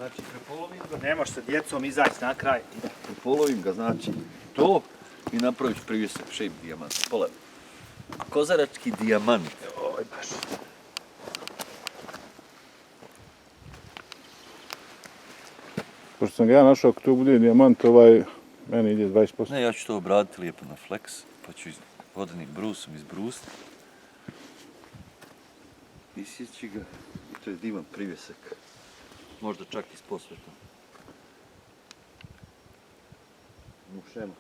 Znači, prepolovim ga. Nemaš sa djecom izaći na kraj. Prepolovim ga, znači, to i napravit ću privjesak shape dijamant. Pola. Kozarački dijamant. Oj, baš. Pošto sam ga ja našao, ako to bude dijamant, meni ide 20%. Ne, ja ću to obraditi lijepo na flex, pa ću vodenim brusom izbrusiti. Isjeći ga i to je divan privjesak. Možda čak i s posvetom. Mušema.